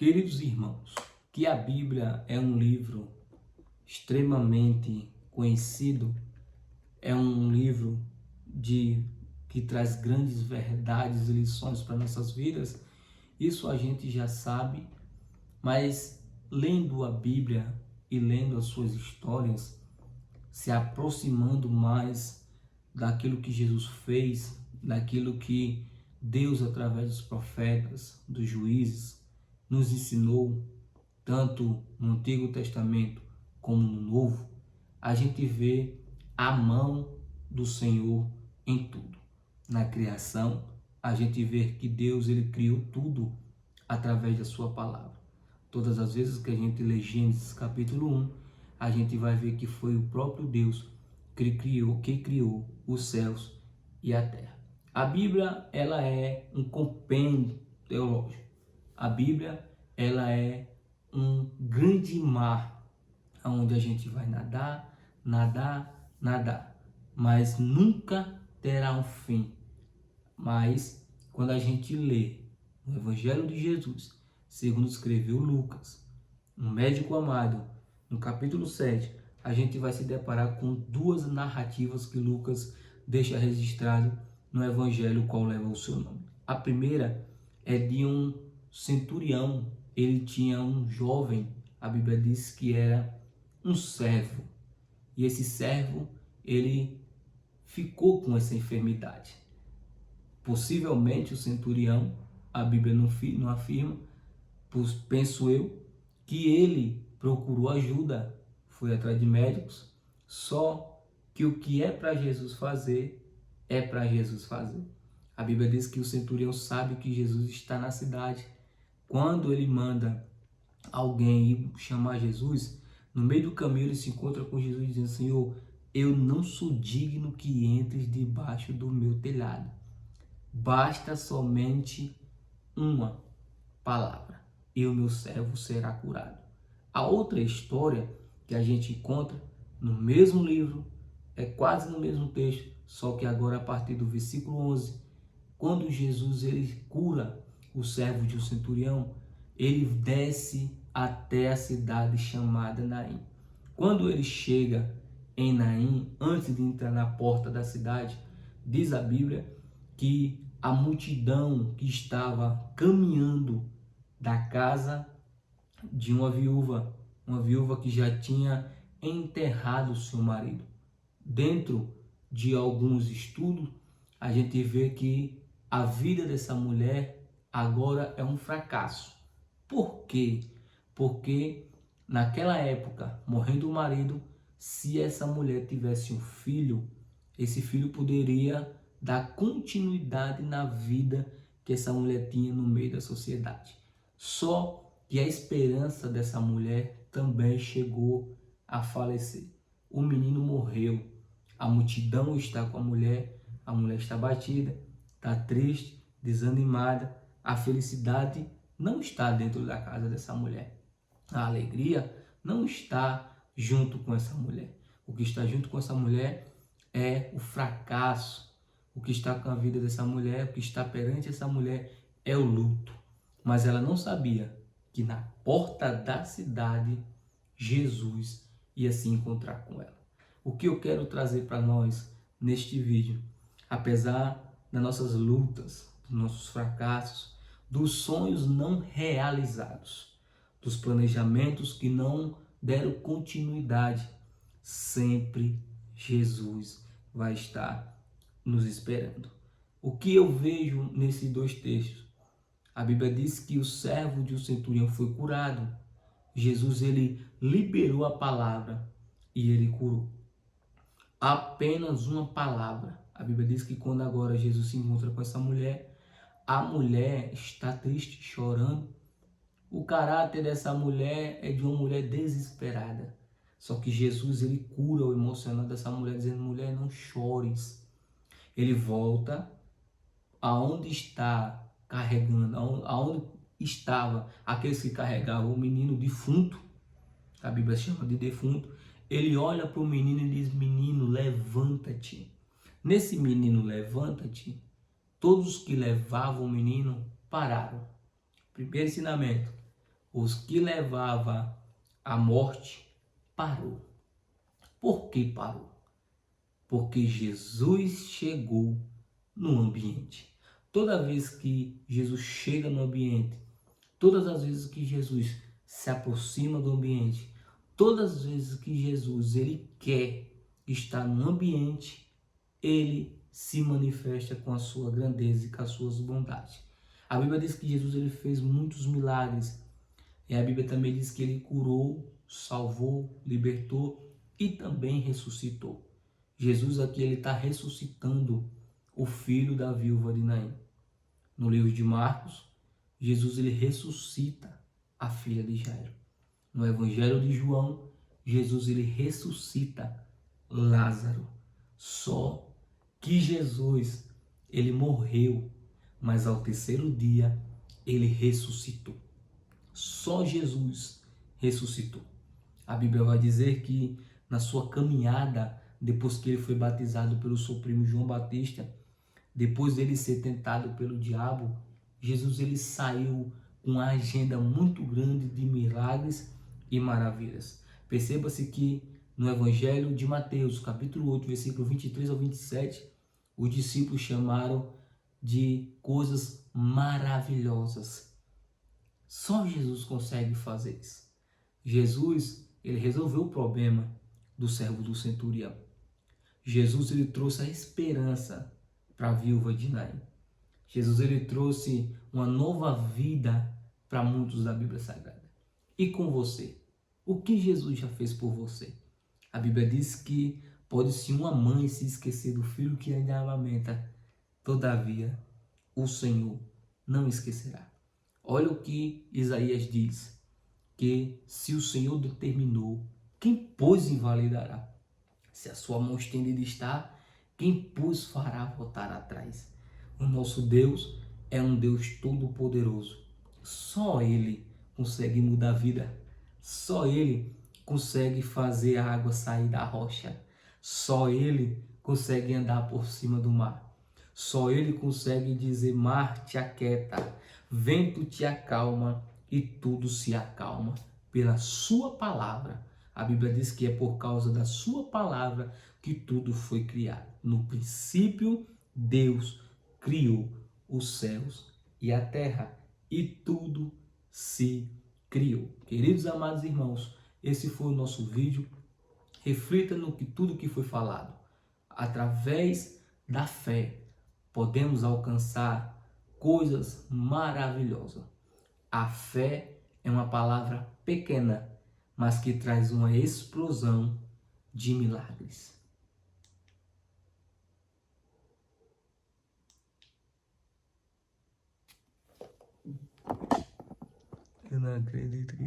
Queridos irmãos, que a Bíblia é um livro extremamente conhecido, é um livro que traz grandes verdades e lições para nossas vidas, isso a gente já sabe, mas lendo a Bíblia e lendo as suas histórias, se aproximando mais daquilo que Jesus fez, daquilo que Deus, através dos profetas, dos juízes, nos ensinou, tanto no Antigo Testamento como no Novo, a gente vê a mão do Senhor em tudo. Na criação, a gente vê que Deus ele criou tudo através da sua palavra. Todas as vezes que a gente lê Gênesis capítulo 1, a gente vai ver que foi o próprio Deus que criou os céus e a terra. A Bíblia, ela é um compêndio teológico. A Bíblia, ela é um grande mar onde a gente vai nadar, mas nunca terá um fim. Mas quando a gente lê o Evangelho de Jesus, segundo escreveu Lucas, um médico amado, no capítulo 7, a gente vai se deparar com duas narrativas que Lucas deixa registrado no Evangelho, qual leva o seu nome. A primeira é de um centurião. Ele tinha um jovem, a Bíblia diz que era um servo, e esse servo, ele ficou com essa enfermidade. Possivelmente o centurião, a Bíblia não afirma, pois penso eu, que ele procurou ajuda, foi atrás de médicos, só que o que é para Jesus fazer, é para Jesus fazer. A Bíblia diz que o centurião sabe que Jesus está na cidade. Quando ele manda alguém ir chamar Jesus, no meio do caminho ele se encontra com Jesus dizendo: Senhor, eu não sou digno que entres debaixo do meu telhado. Basta somente uma palavra e o meu servo será curado. A outra história que a gente encontra no mesmo livro, é quase no mesmo texto, só que agora a partir do versículo 11, quando Jesus ele cura o servo de um centurião, ele desce até a cidade chamada Naim. Quando ele chega em Naim, antes de entrar na porta da cidade, diz a Bíblia que a multidão que estava caminhando da casa de uma viúva que já tinha enterrado seu marido. Dentro de alguns estudos, a gente vê que a vida dessa mulher agora é um fracasso. Por quê? Porque naquela época, morrendo o marido, se essa mulher tivesse um filho, esse filho poderia dar continuidade na vida que essa mulher tinha no meio da sociedade. Só que a esperança dessa mulher também chegou a falecer. O menino morreu, a multidão está com a mulher está batida, está triste, desanimada, a felicidade não está dentro da casa dessa mulher. A alegria não está junto com essa mulher. O que está junto com essa mulher é o fracasso. O que está com a vida dessa mulher, o que está perante essa mulher é o luto. Mas ela não sabia que na porta da cidade Jesus ia se encontrar com ela. O que eu quero trazer para nós neste vídeo, apesar das nossas lutas, dos nossos fracassos, dos sonhos não realizados, dos planejamentos que não deram continuidade, sempre Jesus vai estar nos esperando. O que eu vejo nesses dois textos? A Bíblia diz que o servo de um centurião foi curado. Jesus ele liberou a palavra e ele curou. Apenas uma palavra. A Bíblia diz que quando agora Jesus se encontra com essa mulher, a mulher está triste, chorando. O caráter dessa mulher é de uma mulher desesperada. Só que Jesus ele cura o emocional dessa mulher, dizendo: mulher, não chores. Ele volta aonde está carregando, aonde estava aqueles que carregavam o menino defunto, a Bíblia chama de defunto. Ele olha para o menino e diz: menino, levanta-te. Nesse menino, levanta-te, todos que levavam o menino pararam. Primeiro ensinamento: os que levava à morte, parou. Por que parou? Porque Jesus chegou no ambiente. Toda vez que Jesus chega no ambiente, todas as vezes que Jesus se aproxima do ambiente, todas as vezes que Jesus ele quer estar no ambiente, ele se manifesta com a sua grandeza e com as suas bondades. A Bíblia diz que Jesus ele fez muitos milagres. E a Bíblia também diz que ele curou, salvou, libertou e também ressuscitou. Jesus aqui ele está ressuscitando o filho da viúva de Naim. No livro de Marcos, Jesus ele ressuscita a filha de Jairo. No Evangelho de João, Jesus ele ressuscita Lázaro. Só que Jesus ele morreu, mas ao terceiro dia ele ressuscitou. Só Jesus ressuscitou. A Bíblia vai dizer que na sua caminhada, depois que ele foi batizado pelo seu primo João Batista, depois dele ser tentado pelo diabo, Jesus ele saiu com uma agenda muito grande de milagres e maravilhas. Perceba-se que no Evangelho de Mateus, capítulo 8, versículo 23 ao 27, os discípulos chamaram de coisas maravilhosas. Só Jesus consegue fazer isso. Jesus, ele resolveu o problema do servo do centurião. Jesus, ele trouxe a esperança para a viúva de Naim. Jesus, ele trouxe uma nova vida para muitos da Bíblia Sagrada. E com você? O que Jesus já fez por você? A Bíblia diz que pode-se uma mãe se esquecer do filho que ainda amamenta. Todavia, o Senhor não esquecerá. Olha o que Isaías diz, que se o Senhor determinou, quem pois invalidará? Se a sua mão estendida está, quem pois fará voltar atrás? O nosso Deus é um Deus todo-poderoso. Só Ele consegue mudar a vida. Só Ele consegue fazer a água sair da rocha. Só Ele consegue andar por cima do mar. Só Ele consegue dizer: mar te aquieta, vento te acalma e tudo se acalma pela sua palavra. A Bíblia diz que é por causa da sua palavra que tudo foi criado. No princípio, Deus criou os céus e a terra e tudo se criou. Queridos amados irmãos, esse foi o nosso vídeo. Reflita no que tudo que foi falado. Através da fé, podemos alcançar coisas maravilhosas. A fé é uma palavra pequena, mas que traz uma explosão de milagres. Eu não acredito que